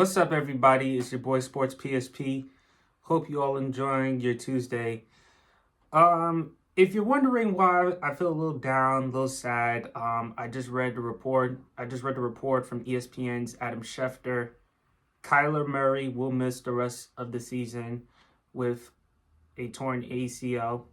What's up, everybody? It's your boy Sports PSP. Hope you all enjoying your Tuesday. If you're wondering why I feel a little down, a little sad, I just read the report. I just read the report from ESPN's Adam Schefter. Kyler Murray will miss the rest of the season with a torn ACL.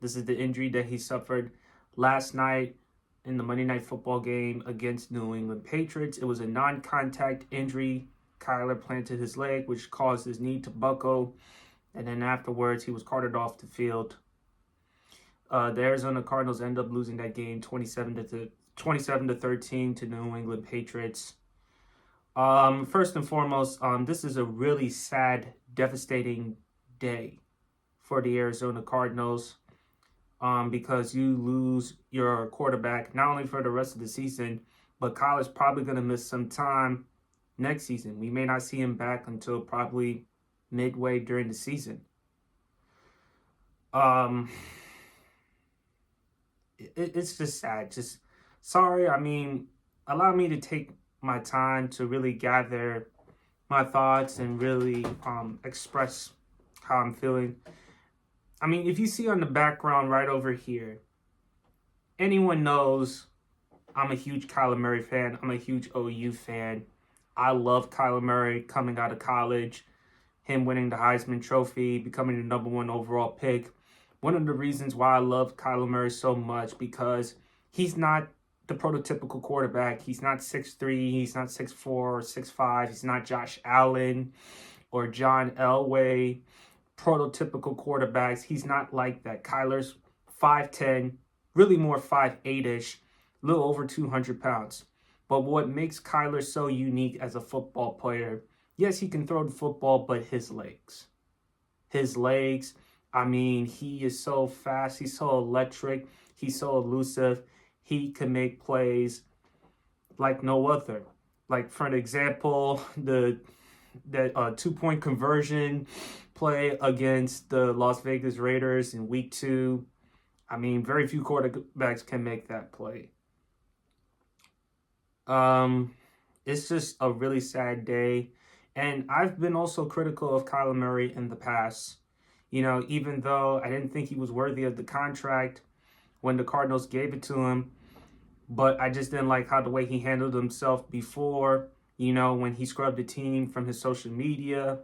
This is the injury that he suffered last night in the Monday Night Football game against New England Patriots. It was a non-contact injury. Kyler planted his leg, which caused his knee to buckle, and then afterwards he was carted off the field. The Arizona Cardinals end up losing that game 27 to 13 to New England Patriots. First and foremost, this is a really sad, devastating day for the Arizona Cardinals, because you lose your quarterback not only for the rest of the season, but Kyler's probably going to miss some time next season. We may not see him back until probably midway during the season. It's just sad. Just sorry. I mean, allow me to take my time to really gather my thoughts and really express how I'm feeling. I mean, if you see on the background right over here, anyone knows I'm a huge Kyler Murray fan. I'm a huge OU fan. I love Kyler Murray coming out of college, him winning the Heisman Trophy, becoming the number one overall pick. One of the reasons why I love Kyler Murray so much, because he's not the prototypical quarterback. He's not 6'3", he's not 6'4", or 6'5". He's not Josh Allen or John Elway, prototypical quarterbacks. He's not like that. Kyler's 5'10", really more 5'8"-ish, a little over 200 pounds. But what makes Kyler so unique as a football player, yes, he can throw the football, but his legs. I mean, he is so fast. He's so electric. He's so elusive. He can make plays like no other. Like, for an example, that 2-point conversion play against the Las Vegas Raiders in Week 2. I mean, very few quarterbacks can make that play. It's just a really sad day. And I've been also critical of Kyler Murray in the past. You know, even though I didn't think he was worthy of the contract when the Cardinals gave it to him, but I just didn't like how the way he handled himself before, you know, when he scrubbed the team from his social media,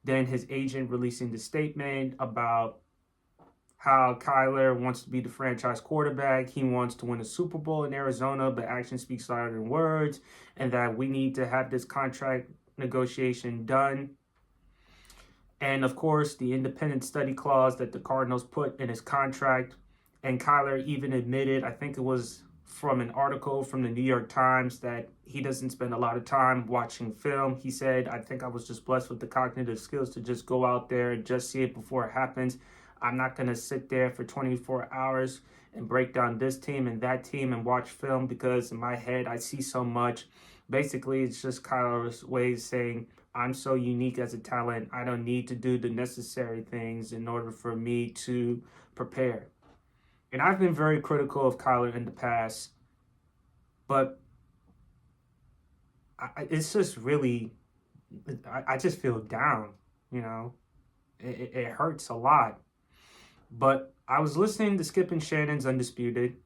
then his agent releasing the statement about how Kyler wants to be the franchise quarterback. He wants to win a Super Bowl in Arizona, but action speaks louder than words, and that we need to have this contract negotiation done. And of course, the independent study clause that the Cardinals put in his contract. And Kyler even admitted, I think it was from an article from the New York Times, that he doesn't spend a lot of time watching film. He said, I think I was just blessed with the cognitive skills to just go out there and just see it before it happens. I'm not going to sit there for 24 hours and break down this team and that team and watch film, because in my head, I see so much. Basically, it's just Kyler's way of saying, I'm so unique as a talent. I don't need to do the necessary things in order for me to prepare. And I've been very critical of Kyler in the past, but it's just really, I just feel down, you know. It hurts a lot. But I was listening to Skip and Shannon's Undisputed,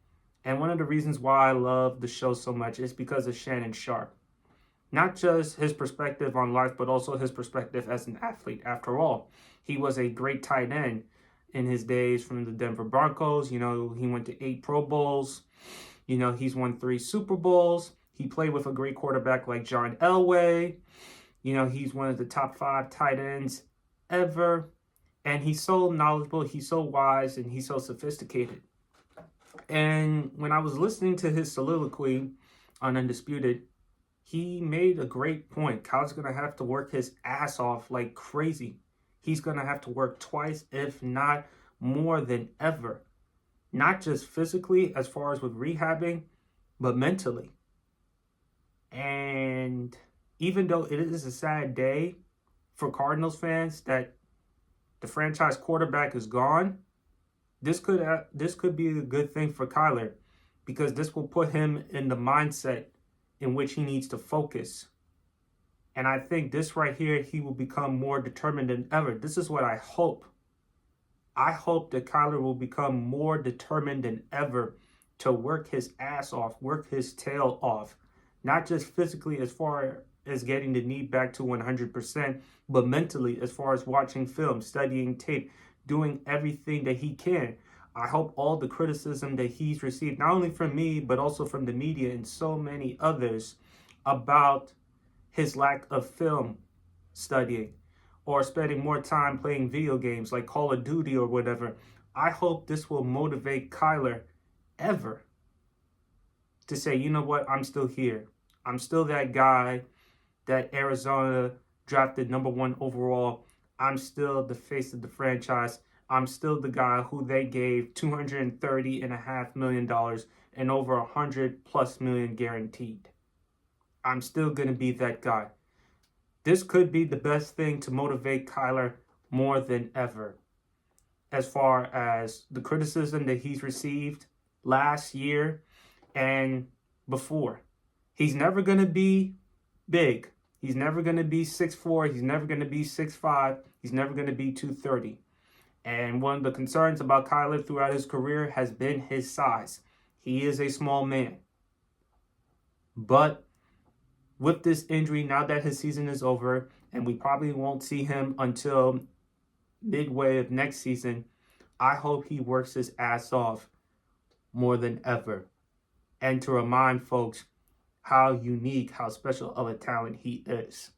and one of the reasons why I love the show so much is because of Shannon Sharpe. Not just his perspective on life, but also his perspective as an athlete. After all, he was a great tight end in his days from the Denver Broncos. You know, he went to 8 Pro Bowls. You know, he's won 3 Super Bowls. He played with a great quarterback like John Elway. You know, he's one of the top 5 tight ends ever. And he's so knowledgeable, he's so wise, and he's so sophisticated. And when I was listening to his soliloquy on Undisputed, he made a great point. Kyle's going to have to work his ass off like crazy. He's going to have to work twice, if not more than ever. Not just physically, as far as with rehabbing, but mentally. And even though it is a sad day for Cardinals fans that the franchise quarterback is gone, this could be a good thing for Kyler, because this will put him in the mindset in which he needs to focus And I think this right here, he will become more determined than ever. This is what I hope. I hope that Kyler will become more determined than ever to work his ass off, work his tail off, not just physically as far as getting the knee back to 100%, but mentally as far as watching film, studying tape, doing everything that he can. I hope all the criticism that he's received, not only from me, but also from the media and so many others about his lack of film studying or spending more time playing video games like Call of Duty or whatever. I hope this will motivate Kyler ever to say, you know what, I'm still here. I'm still that guy that Arizona drafted #1 overall. I'm still the face of the franchise. I'm still the guy who they gave $230.5 million and over 100+ million guaranteed. I'm still going to be that guy. This could be the best thing to motivate Kyler more than ever. As far as the criticism that he's received last year and before. He's never going to be big. He's never going to be 6'4". He's never going to be 6'5". He's never going to be 230. And one of the concerns about Kyler throughout his career has been his size. He is a small man. But with this injury, now that his season is over, and we probably won't see him until midway of next season, I hope he works his ass off more than ever. And to remind folks how unique, how special of a talent he is.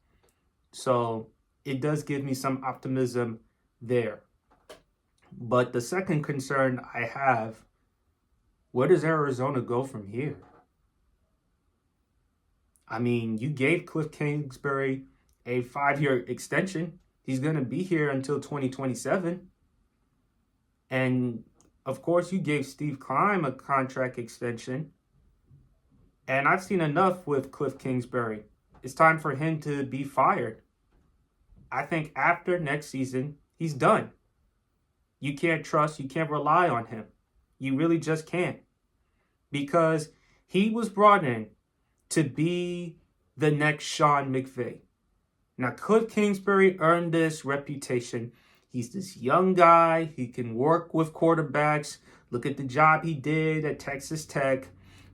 So it does give me some optimism there. But the second concern I have, where does Arizona go from here? I mean, you gave Cliff Kingsbury a 5-year extension. He's going to be here until 2027. And, of course, you gave Steve Keim a contract extension. And I've seen enough with Cliff Kingsbury. It's time for him to be fired. I think after next season, he's done. You can't trust, you can't rely on him. You really just can't. Because he was brought in to be the next Sean McVay. Now, Cliff Kingsbury earned this reputation. He's this young guy. He can work with quarterbacks. Look at the job he did at Texas Tech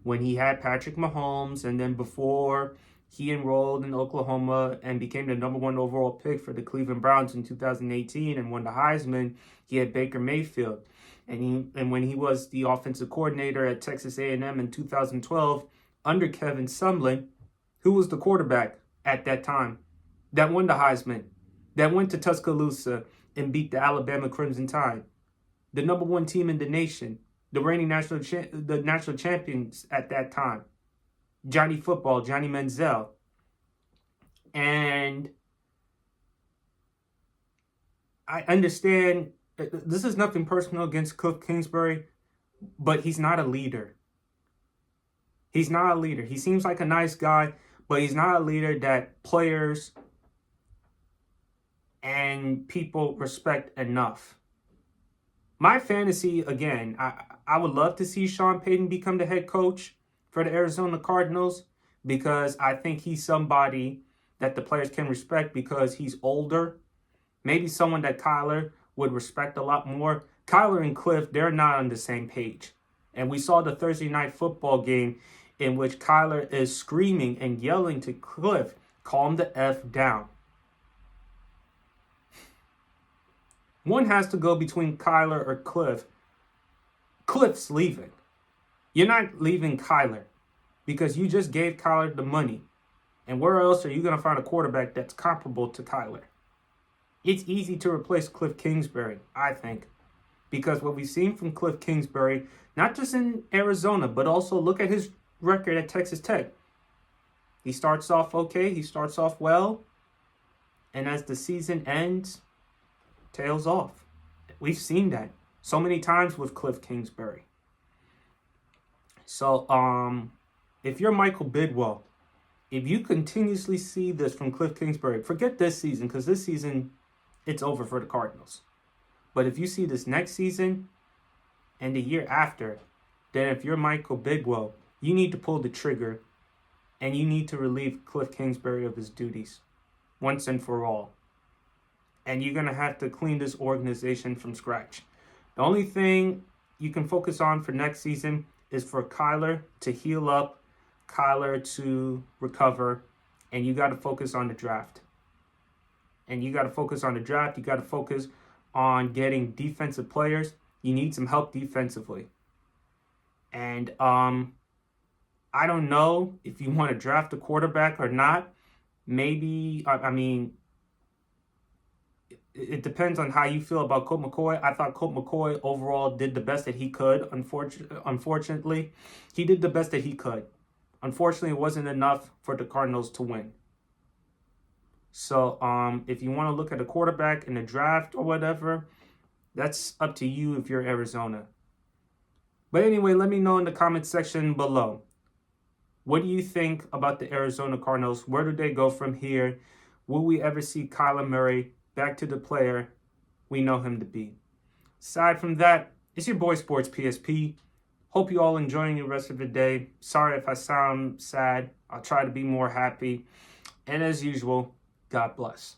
when he had Patrick Mahomes, and then before he enrolled in Oklahoma and became the #1 overall pick for the Cleveland Browns in 2018 and won the Heisman, he had Baker Mayfield. And when he was the offensive coordinator at Texas A&M in 2012 under Kevin Sumlin, who was the quarterback at that time that won the Heisman, that went to Tuscaloosa and beat the Alabama Crimson Tide, the #1 team in the nation, the reigning national champions at that time, Johnny Football, Johnny Manziel. And I understand this is nothing personal against Cliff Kingsbury, but he's not a leader. He's not a leader. He seems like a nice guy, but he's not a leader that players and people respect enough. My fantasy, again, I would love to see Sean Payton become the head coach for the Arizona Cardinals because I think he's somebody that the players can respect because he's older. Maybe someone that Kyler would respect a lot more. Kyler and Cliff, they're not on the same page. And we saw the Thursday night football game in which Kyler is screaming and yelling to Cliff, calm the F down. One has to go between Kyler or Cliff. Cliff's leaving. You're not leaving Kyler because you just gave Kyler the money. And where else are you going to find a quarterback that's comparable to Kyler? It's easy to replace Cliff Kingsbury, I think, because what we've seen from Cliff Kingsbury, not just in Arizona, but also look at his record at Texas Tech. He starts off okay. He starts off well. And as the season ends, tails off. We've seen that so many times with Cliff Kingsbury. So, if you're Michael Bidwell, if you continuously see this from Cliff Kingsbury, forget this season, because this season, it's over for the Cardinals. But if you see this next season and the year after, then if you're Michael Bidwell, you need to pull the trigger and you need to relieve Cliff Kingsbury of his duties. once and for all. And you're going to have to clean this organization from scratch. The only thing you can focus on for next season is for Kyler to heal up, Kyler to recover, and you got to focus on the draft. You got to focus on getting defensive players. You need some help defensively. And I don't know if you want to draft a quarterback or not. Maybe, it depends on how you feel about Colt McCoy. I thought Colt McCoy overall did the best that he could. Unfortunately, he did the best that he could. Unfortunately, it wasn't enough for the Cardinals to win. So if you want to look at a quarterback in the draft or whatever, that's up to you if you're Arizona. But anyway, let me know in the comments section below. What do you think about the Arizona Cardinals? Where do they go from here? Will we ever see Kyler Murray back to the player we know him to be? Aside from that, it's your boy Sports PSP. Hope you all enjoying the rest of the day. Sorry if I sound sad. I'll try to be more happy. And as usual, God bless.